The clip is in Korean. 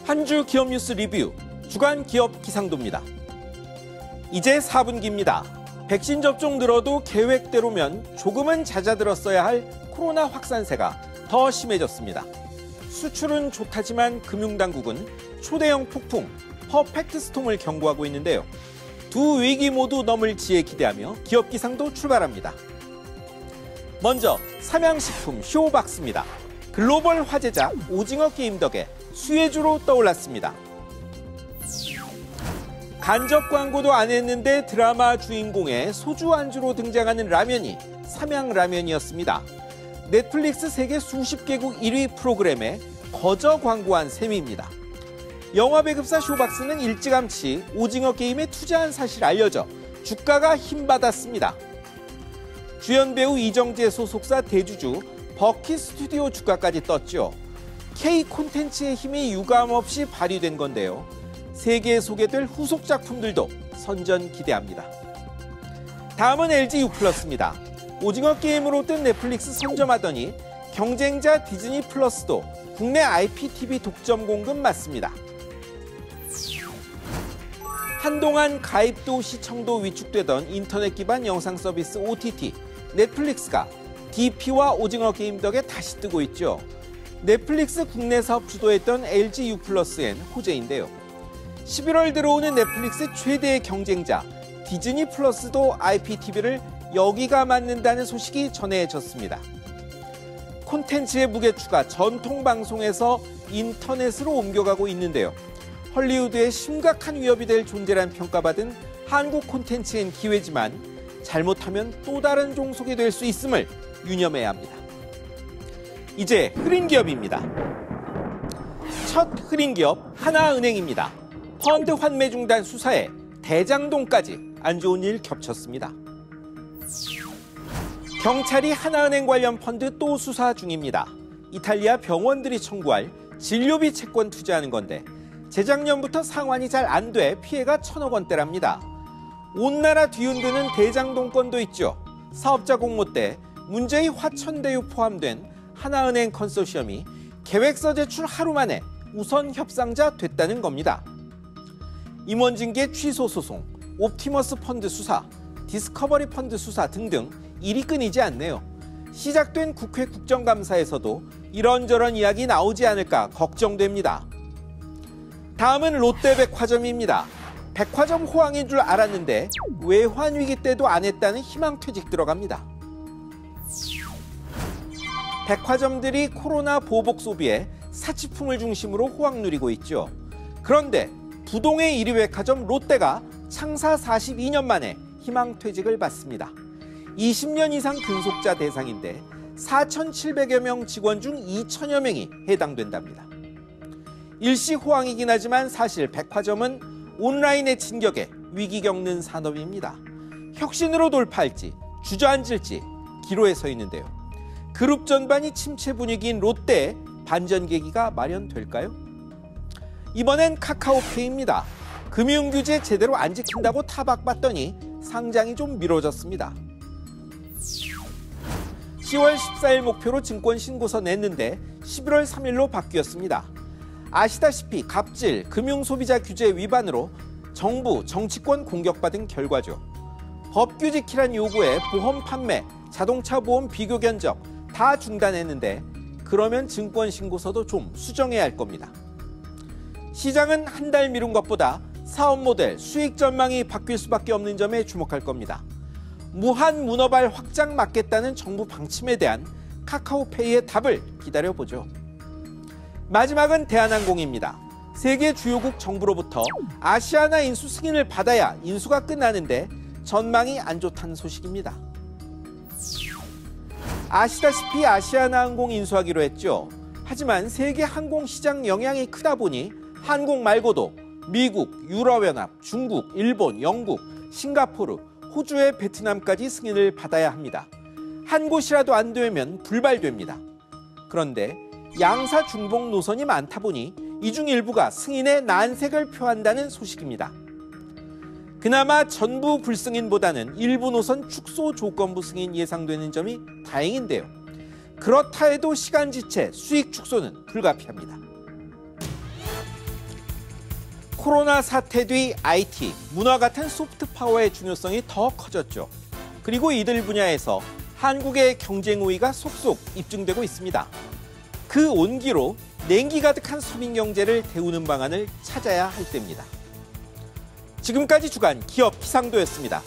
한 주 기업 뉴스 리뷰, 주간 기업 기상도입니다. 이제 4분기입니다. 백신 접종 늘어도 계획대로면 조금은 잦아들었어야 할 코로나 확산세가 더 심해졌습니다. 수출은 좋다지만 금융당국은 초대형 폭풍, 퍼펙트 스톰을 경고하고 있는데요. 두 위기 모두 넘을지에 기대하며 기업 기상도 출발합니다. 먼저 삼양식품 쇼박스입니다. 글로벌 화제작 오징어 게임 덕에 수혜주로 떠올랐습니다. 간접 광고도 안 했는데 드라마 주인공의 소주 안주로 등장하는 라면이 삼양라면이었습니다. 넷플릭스 세계 수십 개국 1위 프로그램에 거저 광고한 셈입니다. 영화배급사 쇼박스는 일찌감치 오징어 게임에 투자한 사실이 알려져 주가가 힘받았습니다. 주연 배우 이정재 소속사 대주주 버킷 스튜디오 주가까지 떴죠. K 콘텐츠의 힘이 유감없이 발휘된 건데요. 세계에 소개될 후속 작품들도 선전 기대합니다. 다음은 LG U+입니다. 오징어 게임으로 뜬 넷플릭스 선점하더니 경쟁자 디즈니 플러스도 국내 IPTV 독점 공급 맞습니다. 한동안 가입도 시청도 위축되던 인터넷 기반 영상 서비스 OTT 넷플릭스가 DP와 오징어 게임 덕에 다시 뜨고 있죠. 넷플릭스 국내 사업 주도했던 LG U+엔 호재인데요. 11월 들어오는 넷플릭스 최대의 경쟁자 디즈니 플러스도 IPTV를 여기가 맞는다는 소식이 전해졌습니다. 콘텐츠의 무게추가 전통 방송에서 인터넷으로 옮겨가고 있는데요. 헐리우드의 심각한 위협이 될 존재란 평가받은 한국 콘텐츠엔 기회지만 잘못하면 또 다른 종속이 될 수 있음을 유념해야 합니다. 이제 흐린 기업입니다. 첫 흐린 기업 하나은행입니다. 펀드 환매 중단 수사에 대장동까지 안 좋은 일 겹쳤습니다. 경찰이 하나은행 관련 펀드 또 수사 중입니다. 이탈리아 병원들이 청구할 진료비 채권 투자하는 건데 재작년부터 상환이 잘 안 돼 피해가 1,000억 원대랍니다. 온 나라 뒤흔드는 대장동 건도 있죠. 사업자 공모 때 문제의 화천대유 포함된 하나은행 컨소시엄이 계획서 제출 하루 만에 우선 협상자 됐다는 겁니다. 임원징계 취소 소송, 옵티머스 펀드 수사, 디스커버리 펀드 수사 등등 일이 끊이지 않네요. 시작된 국회 국정감사에서도 이런저런 이야기 나오지 않을까 걱정됩니다. 다음은 롯데백화점입니다. 백화점 호황인 줄 알았는데 외환위기 때도 안 했다는 희망퇴직 들어갑니다. 백화점들이 코로나 보복 소비에 사치품을 중심으로 호황 누리고 있죠. 그런데 부동의 1위 백화점 롯데가 창사 42년 만에 희망퇴직을 받습니다. 20년 이상 근속자 대상인데 4,700여 명 직원 중 2,000여 명이 해당된답니다. 일시 호황이긴 하지만 사실 백화점은 온라인의 진격에 위기 겪는 산업입니다. 혁신으로 돌파할지 주저앉을지 기로에 서 있는데요. 그룹 전반이 침체 분위기인 롯데에 반전 계기가 마련될까요? 이번엔 카카오페이입니다. 금융규제 제대로 안 지킨다고 타박받더니 상장이 좀 미뤄졌습니다. 10월 14일 목표로 증권 신고서 냈는데 11월 3일로 바뀌었습니다. 아시다시피 갑질, 금융소비자 규제 위반으로 정부, 정치권 공격받은 결과죠. 법규 지키란 요구에 보험 판매, 자동차 보험 비교 견적 다 중단했는데 그러면 증권 신고서도 좀 수정해야 할 겁니다. 시장은 한 달 미룬 것보다 사업 모델, 수익 전망이 바뀔 수밖에 없는 점에 주목할 겁니다. 무한 문어발 확장 막겠다는 정부 방침에 대한 카카오페이의 답을 기다려보죠. 마지막은 대한항공입니다. 세계 주요국 정부로부터 아시아나 인수 승인을 받아야 인수가 끝나는데 전망이 안 좋다는 소식입니다. 아시다시피 아시아나항공 인수하기로 했죠. 하지만 세계 항공시장 영향이 크다 보니 한국 말고도 미국, 유럽연합, 중국, 일본, 영국, 싱가포르, 호주의 베트남까지 승인을 받아야 합니다. 한 곳이라도 안 되면 불발됩니다. 그런데 양사 중복 노선이 많다 보니 이 중 일부가 승인에 난색을 표한다는 소식입니다. 그나마 전부 불승인보다는 일부 노선 축소 조건부 승인 예상되는 점이 다행인데요. 그렇다 해도 시간 지체, 수익 축소는 불가피합니다. 코로나 사태 뒤 IT, 문화 같은 소프트 파워의 중요성이 더 커졌죠. 그리고 이들 분야에서 한국의 경쟁 우위가 속속 입증되고 있습니다. 그 온기로 냉기 가득한 서민 경제를 데우는 방안을 찾아야 할 때입니다. 지금까지 주간 기업 기상도였습니다.